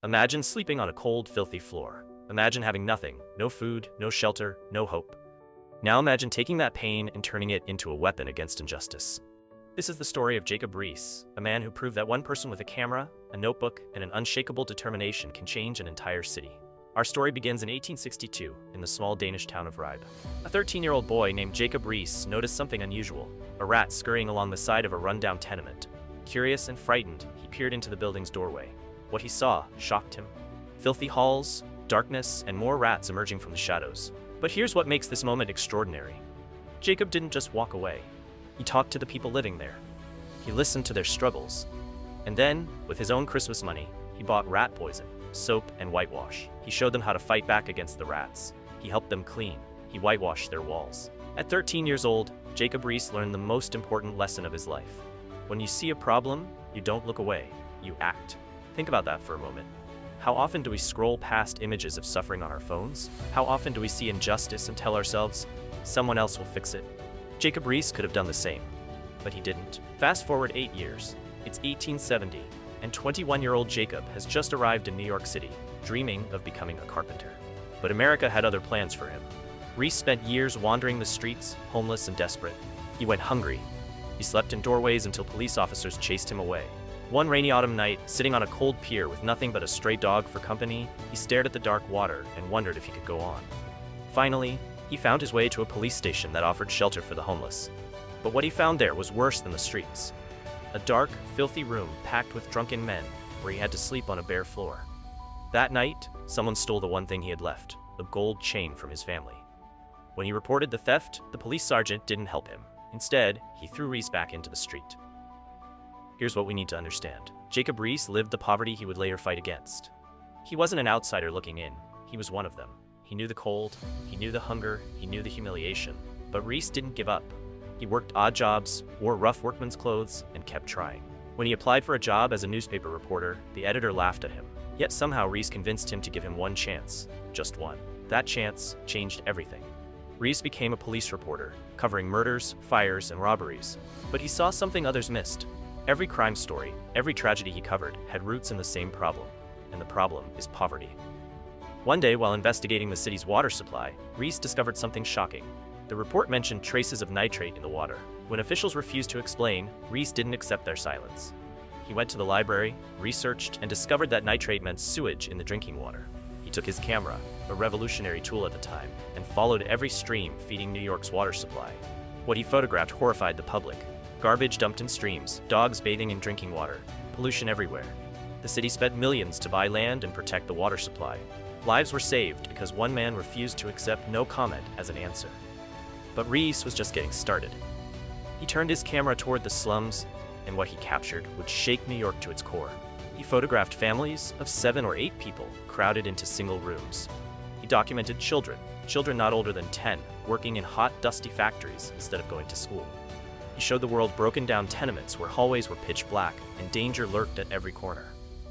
Imagine sleeping on a cold, filthy floor. Imagine having nothing, no food, no shelter, no hope. Now imagine taking that pain and turning it into a weapon against injustice. This is the story of Jacob Riis, a man who proved that one person with a camera, a notebook, and an unshakable determination can change an entire city. Our story begins in 1862 in the small Danish town of Riis. A 13-year-old boy named Jacob Riis noticed something unusual, a rat scurrying along the side of a rundown tenement. Curious and frightened, he peered into the building's doorway. What he saw shocked him. Filthy halls, darkness, and more rats emerging from the shadows. But here's what makes this moment extraordinary. Jacob didn't just walk away. He talked to the people living there. He listened to their struggles. And then, with his own Christmas money, he bought rat poison, soap, and whitewash. He showed them how to fight back against the rats. He helped them clean. He whitewashed their walls. At 13 years old, Jacob Riis learned the most important lesson of his life. When you see a problem, you don't look away, you act. Think about that for a moment. How often do we scroll past images of suffering on our phones? How often do we see injustice and tell ourselves, someone else will fix it? Jacob Riis could have done the same, but he didn't. Fast forward 8 years. It's 1870, and 21-year-old Jacob has just arrived in New York City, dreaming of becoming a carpenter. But America had other plans for him. Riis spent years wandering the streets, homeless and desperate. He went hungry. He slept in doorways until police officers chased him away. One rainy autumn night, sitting on a cold pier with nothing but a stray dog for company, he stared at the dark water and wondered if he could go on. Finally, he found his way to a police station that offered shelter for the homeless. But what he found there was worse than the streets. A dark, filthy room packed with drunken men, where he had to sleep on a bare floor. That night, someone stole the one thing he had left, a gold chain from his family. When he reported the theft, the police sergeant didn't help him. Instead, he threw Riis back into the street. Here's what we need to understand. Jacob Riis lived the poverty he would later fight against. He wasn't an outsider looking in. He was one of them. He knew the cold, he knew the hunger, he knew the humiliation. But Riis didn't give up. He worked odd jobs, wore rough workman's clothes, and kept trying. When he applied for a job as a newspaper reporter, the editor laughed at him. Yet somehow Riis convinced him to give him one chance. Just one. That chance changed everything. Riis became a police reporter, covering murders, fires, and robberies. But he saw something others missed. Every crime story, every tragedy he covered had roots in the same problem, and the problem is poverty. One day, while investigating the city's water supply, Riis discovered something shocking. The report mentioned traces of nitrate in the water. When officials refused to explain, Riis didn't accept their silence. He went to the library, researched, and discovered that nitrate meant sewage in the drinking water. He took his camera, a revolutionary tool at the time, and followed every stream feeding New York's water supply. What he photographed horrified the public. Garbage dumped in streams, dogs bathing in drinking water, pollution everywhere. The city spent millions to buy land and protect the water supply. Lives were saved because one man refused to accept no comment as an answer. But Riis was just getting started. He turned his camera toward the slums, and what he captured would shake New York to its core. He photographed families of 7 or 8 people crowded into single rooms. He documented children not older than 10, working in hot, dusty factories instead of going to school. He showed the world broken down tenements where hallways were pitch black and danger lurked at every corner.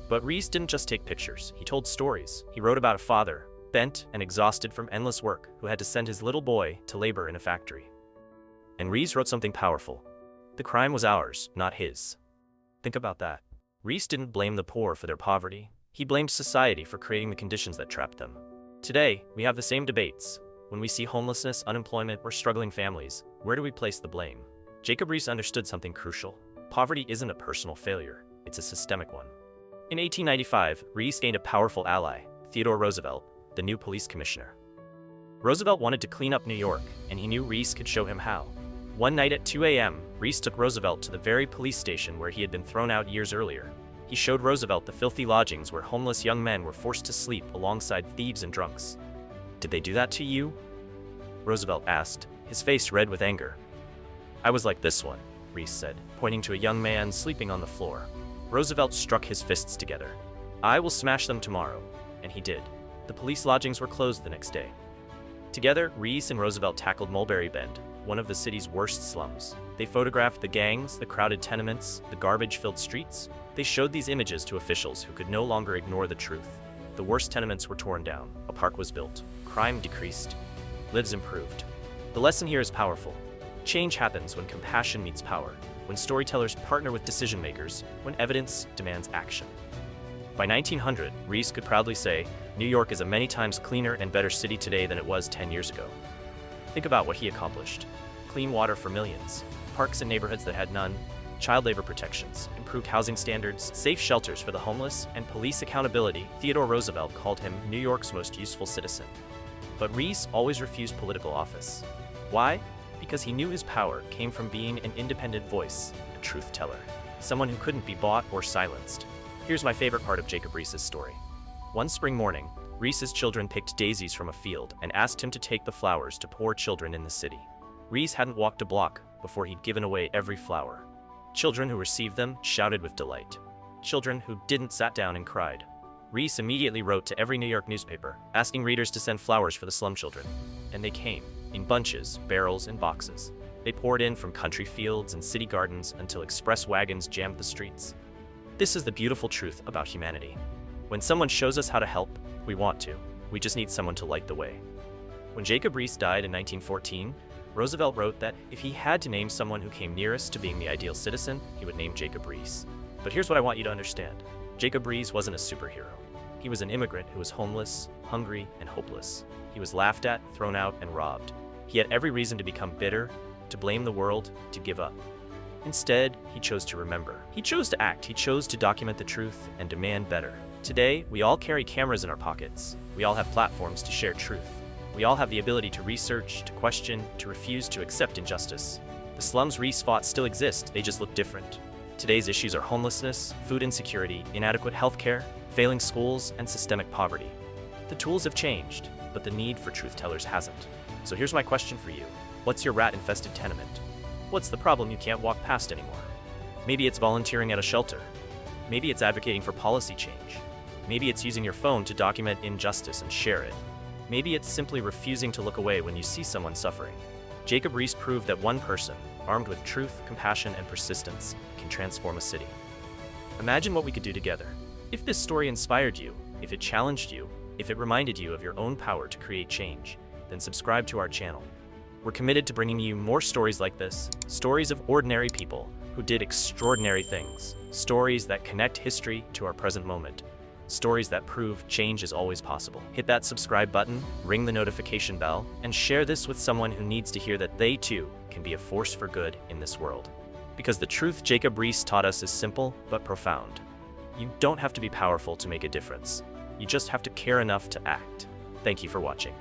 But Riis didn't just take pictures, he told stories. He wrote about a father, bent and exhausted from endless work, who had to send his little boy to labor in a factory. And Riis wrote something powerful. The crime was ours, not his. Think about that. Riis didn't blame the poor for their poverty. He blamed society for creating the conditions that trapped them. Today, we have the same debates. When we see homelessness, unemployment, or struggling families, where do we place the blame? Jacob Riis understood something crucial. Poverty isn't a personal failure, it's a systemic one. In 1895, Riis gained a powerful ally, Theodore Roosevelt, the new police commissioner. Roosevelt wanted to clean up New York, and he knew Riis could show him how. One night at 2 a.m., Riis took Roosevelt to the very police station where he had been thrown out years earlier. He showed Roosevelt the filthy lodgings where homeless young men were forced to sleep alongside thieves and drunks. "Did they do that to you?" Roosevelt asked, his face red with anger. "I was like this one," Riis said, pointing to a young man sleeping on the floor. Roosevelt struck his fists together. "I will smash them tomorrow," and he did. The police lodgings were closed the next day. Together, Riis and Roosevelt tackled Mulberry Bend, one of the city's worst slums. They photographed the gangs, the crowded tenements, the garbage-filled streets. They showed these images to officials who could no longer ignore the truth. The worst tenements were torn down, a park was built, crime decreased, lives improved. The lesson here is powerful. Change happens when compassion meets power, when storytellers partner with decision-makers, when evidence demands action. By 1900, Riis could proudly say, "New York is a many times cleaner and better city today than it was 10 years ago." Think about what he accomplished. Clean water for millions, parks in neighborhoods that had none, child labor protections, improved housing standards, safe shelters for the homeless, and police accountability. Theodore Roosevelt called him New York's most useful citizen. But Riis always refused political office. Why? Because he knew his power came from being an independent voice, a truth teller, someone who couldn't be bought or silenced. Here's my favorite part of Jacob Riis's story. One spring morning, Riis's children picked daisies from a field and asked him to take the flowers to poor children in the city. Riis hadn't walked a block before he'd given away every flower. Children who received them shouted with delight. Children who didn't sat down and cried. Riis immediately wrote to every New York newspaper, asking readers to send flowers for the slum children. And they came, in bunches, barrels, and boxes. They poured in from country fields and city gardens until express wagons jammed the streets. This is the beautiful truth about humanity. When someone shows us how to help, we want to. We just need someone to light the way. When Jacob Riis died in 1914, Roosevelt wrote that if he had to name someone who came nearest to being the ideal citizen, he would name Jacob Riis. But here's what I want you to understand. Jacob Riis wasn't a superhero. He was an immigrant who was homeless, hungry, and hopeless. He was laughed at, thrown out, and robbed. He had every reason to become bitter, to blame the world, to give up. Instead, he chose to remember. He chose to act. He chose to document the truth and demand better. Today, we all carry cameras in our pockets. We all have platforms to share truth. We all have the ability to research, to question, to refuse to accept injustice. The slums Riis fought still exist, they just look different. Today's issues are homelessness, food insecurity, inadequate healthcare, failing schools, and systemic poverty. The tools have changed, but the need for truth tellers hasn't. So here's my question for you. What's your rat-infested tenement? What's the problem you can't walk past anymore? Maybe it's volunteering at a shelter. Maybe it's advocating for policy change. Maybe it's using your phone to document injustice and share it. Maybe it's simply refusing to look away when you see someone suffering. Jacob Riis proved that one person, armed with truth, compassion, and persistence, can transform a city. Imagine what we could do together. If this story inspired you, if it challenged you, if it reminded you of your own power to create change, then subscribe to our channel. We're committed to bringing you more stories like this, stories of ordinary people who did extraordinary things, stories that connect history to our present moment, stories that prove change is always possible. Hit that subscribe button, ring the notification bell, and share this with someone who needs to hear that they too can be a force for good in this world. Because the truth Jacob Riis taught us is simple but profound. You don't have to be powerful to make a difference. You just have to care enough to act. Thank you for watching.